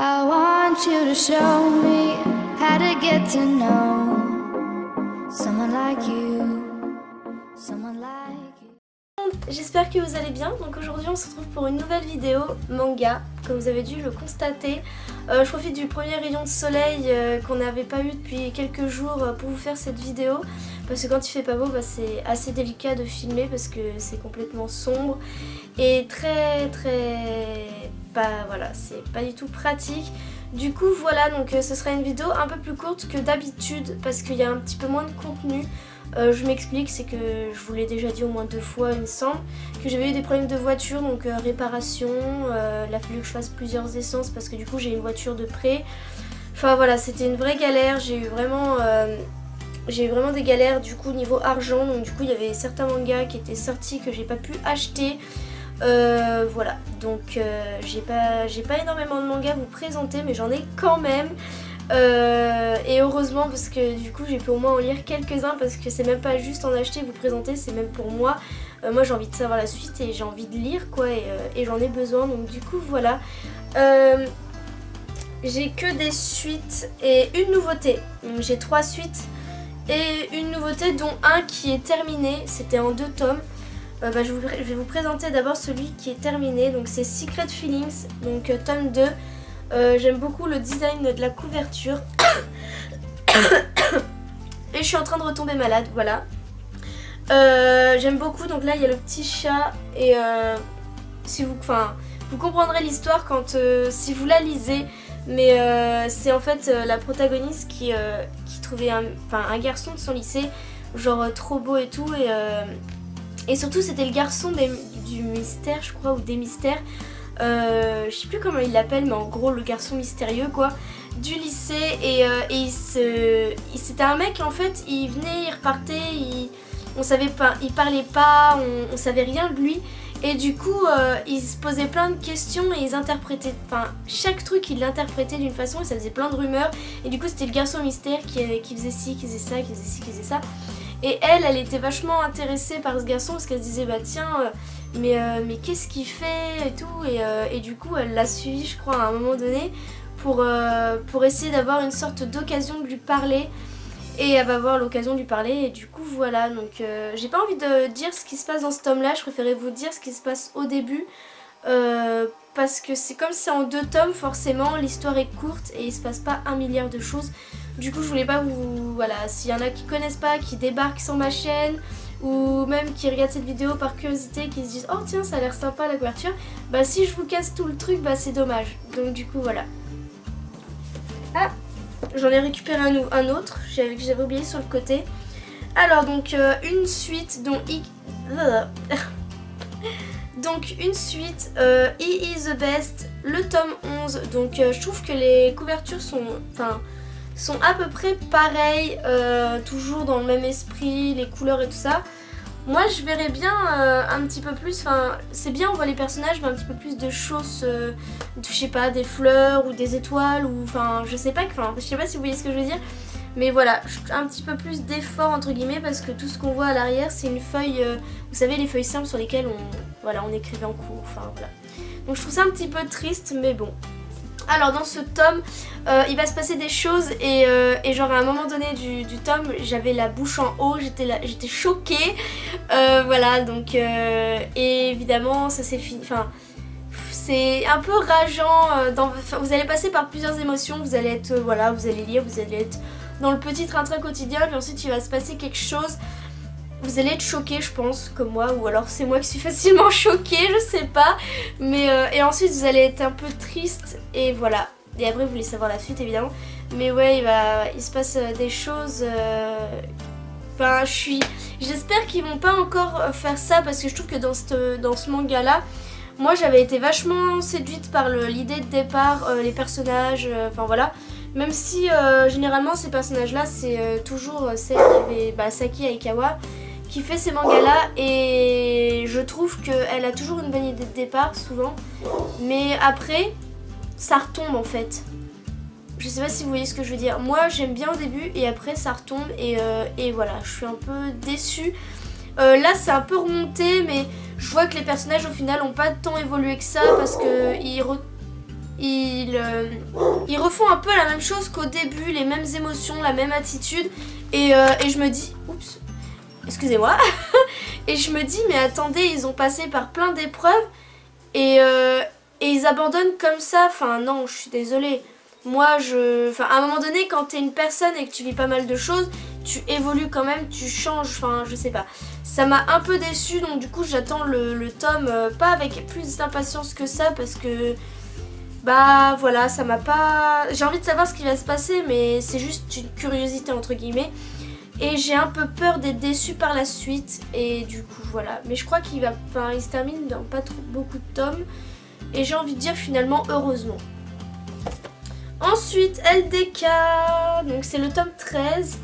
I want you to show me how to get to know someone like you, someone like you. J'espère que vous allez bien. Donc aujourd'hui on se retrouve pour une nouvelle vidéo manga, comme vous avez dû le constater. Je profite du premier rayon de soleil qu'on n'avait pas eu depuis quelques jours pour vous faire cette vidéo, parce que quand il fait pas beau, c'est assez délicat de filmer parce que c'est complètement sombre et voilà, c'est pas du tout pratique. Du coup voilà, donc ce sera une vidéo un peu plus courte que d'habitude parce qu'il y a un petit peu moins de contenu. Je m'explique, c'est que je vous l'ai déjà dit au moins 2 fois il me semble, que j'avais eu des problèmes de voiture, donc réparation, il a fallu que je fasse plusieurs essences parce que du coup j'ai une voiture de prêt. Enfin voilà, c'était une vraie galère, j'ai eu vraiment des galères du coup niveau argent, donc du coup il y avait certains mangas qui étaient sortis que j'ai pas pu acheter. Voilà, donc j'ai pas énormément de mangas à vous présenter, mais j'en ai quand même. Et heureusement, parce que du coup j'ai pu au moins en lire quelques-uns, parce que c'est même pas juste en acheter, vous présenter, c'est même pour moi. Moi j'ai envie de savoir la suite et j'ai envie de lire quoi, et j'en ai besoin, donc du coup voilà. J'ai que des suites et une nouveauté, donc j'ai 3 suites et une nouveauté dont un qui est terminé, c'était en 2 tomes. Je vais vous présenter d'abord celui qui est terminé, donc c'est Secret Feelings, donc tome 2. J'aime beaucoup le design de la couverture et je suis en train de retomber malade, voilà. J'aime beaucoup, donc là il y a le petit chat et vous comprendrez l'histoire quand si vous la lisez, mais c'est en fait la protagoniste qui trouvait un garçon de son lycée, genre trop beau et tout, et surtout c'était le garçon du mystère je crois, ou des mystères. Je sais plus comment il l'appelle, mais en gros le garçon mystérieux quoi, du lycée, et c'était un mec en fait, il venait, il repartait, on savait pas, il parlait pas, on savait rien de lui, et du coup il se posait plein de questions et ils interprétaient, chaque truc il l'interprétait d'une façon et ça faisait plein de rumeurs, et du coup c'était le garçon mystère qui faisait ci, qui faisait ça, qui faisait ci, qui faisait ça, et elle était vachement intéressée par ce garçon parce qu'elle se disait bah tiens mais qu'est-ce qu'il fait et tout, et du coup elle l'a suivi je crois à un moment donné pour essayer d'avoir une sorte d'occasion de lui parler, et elle va avoir l'occasion de lui parler, et du coup voilà, donc j'ai pas envie de dire ce qui se passe dans ce tome là, je préférais vous dire ce qui se passe au début, parce que c'est comme c'est en 2 tomes, forcément l'histoire est courte et il se passe pas 1 milliard de choses. Du coup je voulais pas vous... Voilà, s'il y en a qui connaissent pas, qui débarquent sur ma chaîne, ou même qui regardent cette vidéo par curiosité, qui se disent oh tiens ça a l'air sympa la couverture, bah si je vous casse tout le truc, bah c'est dommage. Donc du coup voilà. Ah, j'en ai récupéré un autre que j'avais oublié sur le côté. Alors donc une suite dont donc une suite He is the best, le tome 11. Donc je trouve que les couvertures sont à peu près pareilles, toujours dans le même esprit, les couleurs et tout ça. Moi je verrais bien un petit peu plus, c'est bien on voit les personnages, mais un petit peu plus de choses, je sais pas, des fleurs ou des étoiles, ou je sais pas si vous voyez ce que je veux dire. Mais voilà, un petit peu plus d'effort entre guillemets, parce que tout ce qu'on voit à l'arrière c'est une feuille, vous savez les feuilles simples sur lesquelles on écrivait en cours, voilà. Donc je trouve ça un petit peu triste, mais bon. Alors dans ce tome, il va se passer des choses, et genre à un moment donné du tome, j'avais la bouche en haut, j'étais choquée, voilà, donc et évidemment ça s'est fini, c'est un peu rageant, vous allez passer par plusieurs émotions, vous allez être, voilà, vous allez lire, vous allez être dans le petit train-train quotidien, puis ensuite il va se passer quelque chose. Vous allez être choqué je pense, comme moi, ou alors c'est moi qui suis facilement choquée, je sais pas. Mais et ensuite vous allez être un peu triste, et voilà. Et après vous voulez savoir la suite évidemment. Mais ouais, il se passe des choses... j'espère qu'ils vont pas encore faire ça, parce que je trouve que dans ce manga là, moi j'avais été vachement séduite par l'idée de départ, les personnages, voilà. Même si généralement ces personnages là c'est toujours celle qui avait Saki Aikawa qui fait ces mangas là, et je trouve qu'elle a toujours une bonne idée de départ souvent, mais après ça retombe en fait. Je sais pas si vous voyez ce que je veux dire. Moi j'aime bien au début et après ça retombe, et voilà, je suis un peu déçue. Là c'est un peu remonté, mais je vois que les personnages au final n'ont pas tant évolué que ça, parce que ils refont un peu la même chose qu'au début, les mêmes émotions, la même attitude. Et je me dis, oups, excusez-moi. Et je me dis, mais attendez, ils ont passé par plein d'épreuves et ils abandonnent comme ça. Enfin non, je suis désolée. Moi, à un moment donné, quand t'es une personne et que tu vis pas mal de choses, tu évolues quand même, tu changes, enfin je sais pas. Ça m'a un peu déçue, donc du coup j'attends le tome, pas avec plus d'impatience que ça, parce que bah voilà, ça m'a pas... J'ai envie de savoir ce qui va se passer, mais c'est juste une curiosité entre guillemets. Et j'ai un peu peur d'être déçue par la suite, et du coup voilà. Mais je crois qu'il va, enfin il se termine dans pas trop beaucoup de tomes, et j'ai envie de dire finalement heureusement. Ensuite, LDK, donc c'est le tome 13.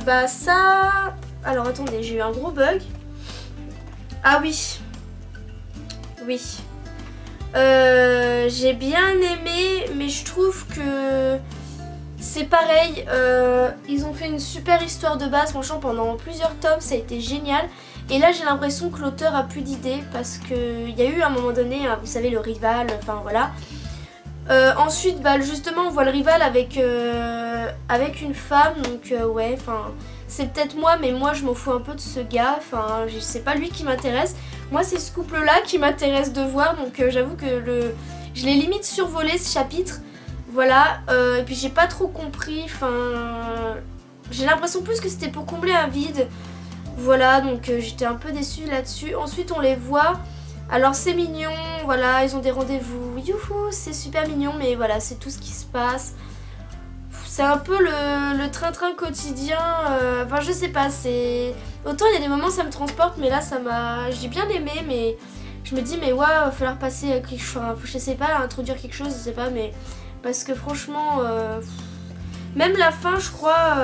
Bah ça... Alors attendez, j'ai eu un gros bug. Ah oui. Oui. J'ai bien aimé, mais je trouve que c'est pareil. Ils ont fait une super histoire de base, franchement pendant plusieurs tomes, ça a été génial. Et là j'ai l'impression que l'auteur a plus d'idées, parce qu'il y a eu à un moment donné, vous savez, le rival, enfin voilà. Ensuite, bah, justement, on voit le rival avec une femme, donc ouais, enfin, c'est peut-être moi, mais moi je m'en fous un peu de ce gars, enfin, c'est pas lui qui m'intéresse. Moi, c'est ce couple-là qui m'intéresse de voir, donc j'avoue que je l'ai limite survolé ce chapitre, voilà, et puis j'ai pas trop compris, enfin, j'ai l'impression plus que c'était pour combler un vide, voilà, donc j'étais un peu déçue là-dessus. Ensuite, on les voit. Alors c'est mignon, voilà, ils ont des rendez-vous, youhou, c'est super mignon, mais voilà, c'est tout ce qui se passe. C'est un peu le train-train quotidien, enfin je sais pas, c'est... Autant il y a des moments ça me transporte, mais là ça m'a... J'ai bien aimé, mais je me dis, mais ouais, il va falloir passer à quelque chose, enfin, je sais pas, introduire quelque chose, je sais pas, mais... Parce que franchement, même la fin, je crois...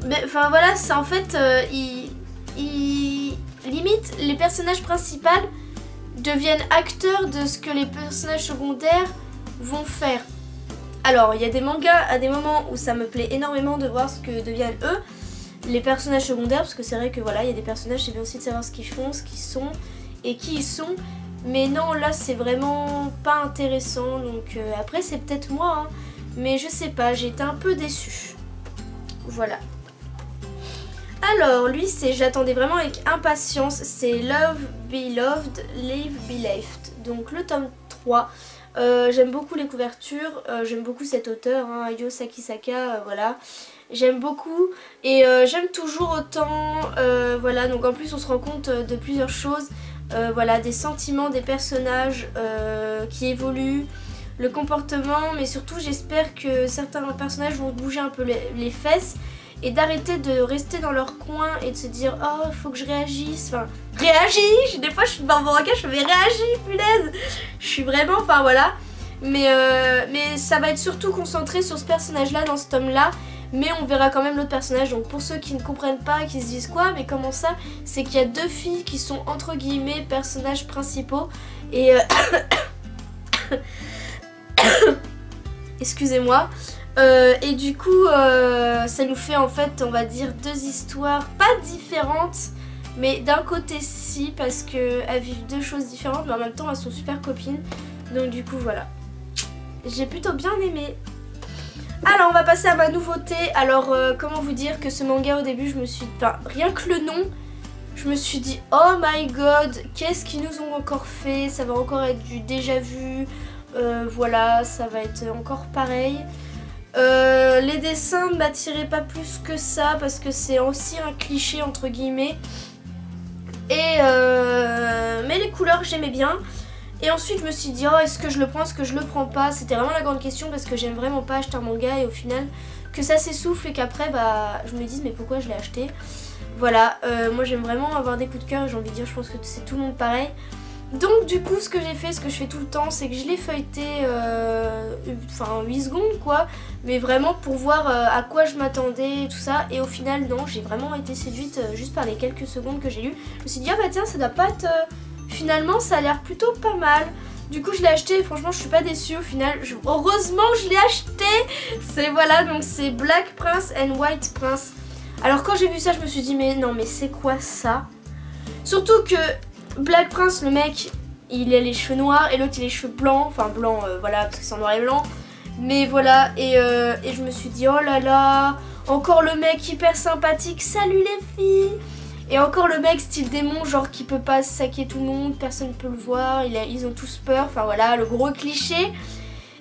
Mais enfin voilà, c'est en fait, limite, les personnages principaux deviennent acteurs de ce que les personnages secondaires vont faire. Alors, il y a des mangas à des moments où ça me plaît énormément de voir ce que deviennent eux, les personnages secondaires, parce que c'est vrai que voilà, il y a des personnages, c'est bien aussi de savoir ce qu'ils font, ce qu'ils sont et qui ils sont. Mais non, là, c'est vraiment pas intéressant, donc après, c'est peut-être moi, hein, mais je sais pas, j'ai été un peu déçue. Voilà. Alors, lui, j'attendais vraiment avec impatience, c'est Love Be Loved, Live Be Left. Donc, le tome 3. J'aime beaucoup les couvertures, j'aime beaucoup cet auteur, hein, Hayao Sakisaka, voilà. J'aime beaucoup et j'aime toujours autant, voilà. Donc, en plus, on se rend compte de plusieurs choses, voilà, des sentiments des personnages qui évoluent, le comportement, mais surtout, j'espère que certains personnages vont bouger un peu les fesses. Et d'arrêter de rester dans leur coin et de se dire « Oh, il faut que je réagisse ». Enfin, réagis. Des fois, je suis dans mon regard, je fais « Réagis, punaise !» Je suis vraiment, enfin voilà. Mais ça va être surtout concentré sur ce personnage-là, dans ce tome-là. Mais on verra quand même l'autre personnage. Donc pour ceux qui ne comprennent pas, qui se disent « Quoi ? Mais comment ça ?» C'est qu'il y a deux filles qui sont, entre guillemets, personnages principaux. Et... Excusez-moi. Et du coup ça nous fait en fait, on va dire, deux histoires pas différentes, mais d'un côté si, parce qu'elles vivent deux choses différentes, mais en même temps elles sont super copines. Donc du coup voilà, j'ai plutôt bien aimé. Alors on va passer à ma nouveauté. Alors comment vous dire que ce manga, au début je me suis... Enfin, rien que le nom, je me suis dit oh my god, qu'est-ce qu'ils nous ont encore fait, ça va encore être du déjà vu, voilà, ça va être encore pareil. Les dessins ne m'attiraient pas plus que ça, parce que c'est aussi un cliché entre guillemets. Et mais les couleurs j'aimais bien. Et ensuite je me suis dit oh, est-ce que je le prends, est-ce que je le prends pas. C'était vraiment la grande question, parce que j'aime vraiment pas acheter un manga et au final que ça s'essouffle et qu'après bah je me dise mais pourquoi je l'ai acheté. Voilà, moi j'aime vraiment avoir des coups de cœur et j'ai envie de dire, je pense que c'est tout le monde pareil. Donc du coup ce que j'ai fait, ce que je fais tout le temps, c'est que je l'ai feuilleté enfin 8 secondes quoi, mais vraiment pour voir à quoi je m'attendais et tout ça. Et au final non, j'ai vraiment été séduite juste par les quelques secondes que j'ai lues. Je me suis dit ah bah tiens, ça doit pas être... Finalement ça a l'air plutôt pas mal. Du coup je l'ai acheté et franchement je suis pas déçue au final. Heureusement je l'ai acheté. C'est voilà, donc c'est Black Prince and White Prince. Alors quand j'ai vu ça je me suis dit mais non mais c'est quoi ça. Surtout que Black Prince, le mec, il a les cheveux noirs et l'autre il a les cheveux blancs, enfin blancs voilà parce que c'est en noir et blanc. Mais voilà, et je me suis dit oh là là, encore le mec hyper sympathique, salut les filles. Et encore le mec style démon, genre qui peut pas saquer tout le monde, personne ne peut le voir, ils ont tous peur, enfin voilà, le gros cliché.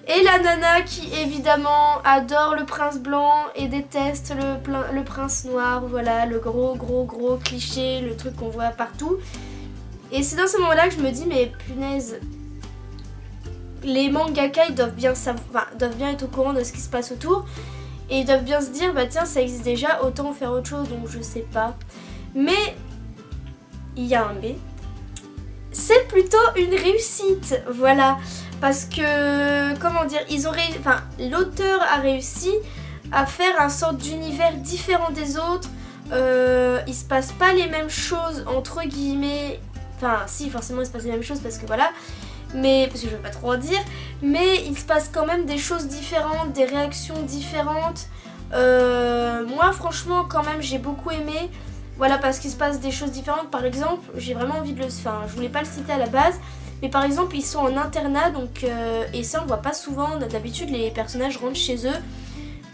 Et la nana qui évidemment adore le prince blanc et déteste le prince noir, voilà, le gros cliché, le truc qu'on voit partout. Et c'est dans ce moment-là que je me dis mais punaise, les mangaka ils doivent bien être au courant de ce qui se passe autour. Et ils doivent bien se dire bah tiens ça existe déjà, autant faire autre chose, donc je sais pas. Mais il y a un mais, c'est plutôt une réussite, voilà. Parce que, comment dire, l'auteur a réussi à faire un sorte d'univers différent des autres. Il se passe pas les mêmes choses entre guillemets. Enfin, si, forcément il se passe les mêmes choses parce que voilà. Mais, parce que je veux pas trop en dire. Mais il se passe quand même des choses différentes, des réactions différentes. Moi, franchement, quand même, j'ai beaucoup aimé. Voilà, parce qu'il se passe des choses différentes. Par exemple, j'ai vraiment envie de le... Enfin, je voulais pas le citer à la base. Mais par exemple, ils sont en internat, donc et ça on voit pas souvent, d'habitude les personnages rentrent chez eux.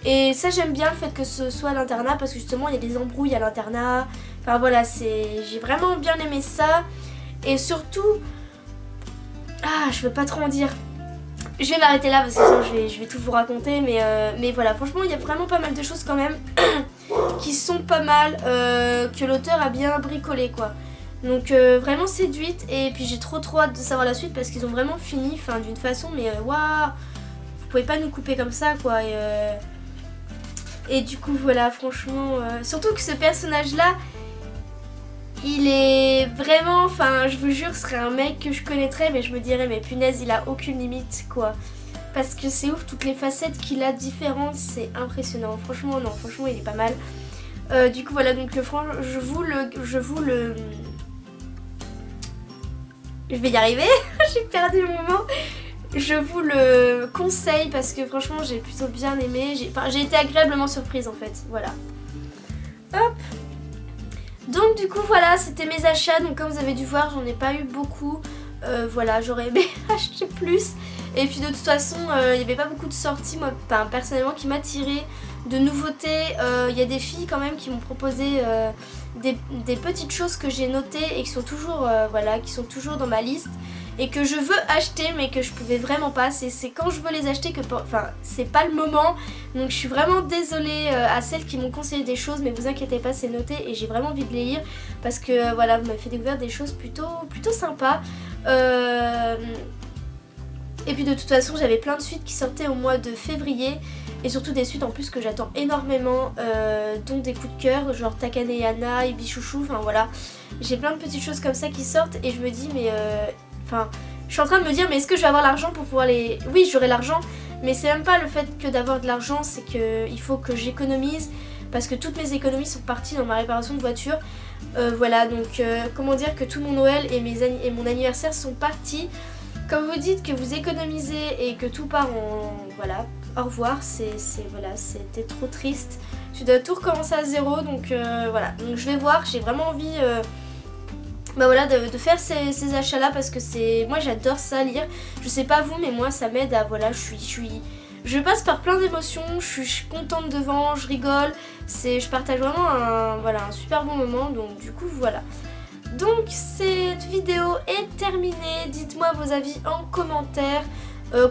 Et ça j'aime bien le fait que ce soit à l'internat parce que justement il y a des embrouilles à l'internat. Enfin voilà, j'ai vraiment bien aimé ça. Et surtout, je veux pas trop en dire. Je vais m'arrêter là parce que sinon je vais tout vous raconter. Mais voilà, franchement il y a vraiment pas mal de choses quand même qui sont pas mal, que l'auteur a bien bricolé quoi. Donc vraiment séduite et puis j'ai trop hâte de savoir la suite parce qu'ils ont vraiment fini, enfin d'une façon mais waouh, vous pouvez pas nous couper comme ça quoi. Et du coup voilà, franchement, surtout que ce personnage là, il est vraiment, enfin je vous jure ce serait un mec que je connaîtrais mais je me dirais mais punaise il a aucune limite quoi. Parce que c'est ouf, toutes les facettes qu'il a différentes, c'est impressionnant. Franchement non, franchement il est pas mal. Du coup voilà, donc je vais y arriver, j'ai perdu le moment. Je vous le conseille parce que franchement j'ai plutôt bien aimé. J'ai été agréablement surprise en fait, voilà. Hop. Donc du coup voilà, c'était mes achats. Donc comme vous avez dû voir, j'en ai pas eu beaucoup. Voilà, j'aurais aimé acheter plus. Et puis de toute façon, il n'y avait pas beaucoup de sorties, moi personnellement, qui m'attiraient. De nouveautés, il y a des filles quand même qui m'ont proposé des petites choses que j'ai notées et qui sont toujours, qui sont toujours dans ma liste et que je veux acheter mais que je pouvais vraiment pas. C'est quand je veux les acheter que, enfin, c'est pas le moment. Donc je suis vraiment désolée à celles qui m'ont conseillé des choses, mais vous inquiétez pas, c'est noté et j'ai vraiment envie de les lire parce que voilà, vous m'avez fait découvrir des choses plutôt sympas. Et puis de toute façon, j'avais plein de suites qui sortaient au mois de février. Et surtout des suites en plus que j'attends énormément, dont des coups de cœur, genre Takane Yana, Ibichouchou, enfin voilà. J'ai plein de petites choses comme ça qui sortent et je me dis mais... Enfin, je suis en train de me dire mais est-ce que je vais avoir l'argent pour pouvoir les... Oui, j'aurai l'argent, mais c'est même pas le fait que d'avoir de l'argent, c'est qu'il faut que j'économise. Parce que toutes mes économies sont parties dans ma réparation de voiture. Voilà, donc comment dire que tout mon Noël et mon anniversaire sont partis. Comme vous dites que vous économisez et que tout part en... Voilà, au revoir, voilà, c'était trop triste. Je dois tout recommencer à zéro, donc voilà. Donc je vais voir, j'ai vraiment envie voilà, de faire ces achats là parce que moi j'adore ça, lire. Je sais pas vous, mais moi ça m'aide à... Voilà, je passe par plein d'émotions, je suis contente devant, je rigole. Je partage vraiment un super bon moment, donc du coup voilà. Donc cette vidéo est terminée, dites-moi vos avis en commentaire.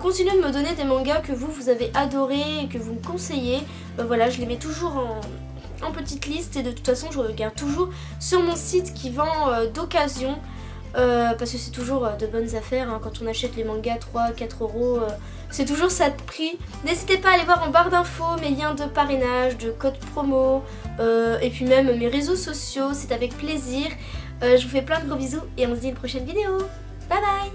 Continuez de me donner des mangas que vous avez adorés et que vous me conseillez. Voilà, je les mets toujours en petite liste et de toute façon je regarde toujours sur mon site qui vend d'occasion. Parce que c'est toujours de bonnes affaires hein, quand on achète les mangas 3-4 euros. C'est toujours ça de prix. N'hésitez pas à aller voir en barre d'infos mes liens de parrainage, de code promo et puis même mes réseaux sociaux, c'est avec plaisir. Je vous fais plein de gros bisous et on se dit à une prochaine vidéo. Bye bye.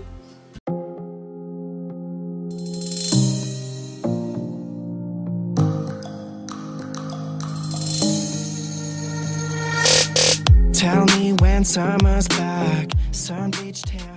Tell me when summer's back, sun bleached hair.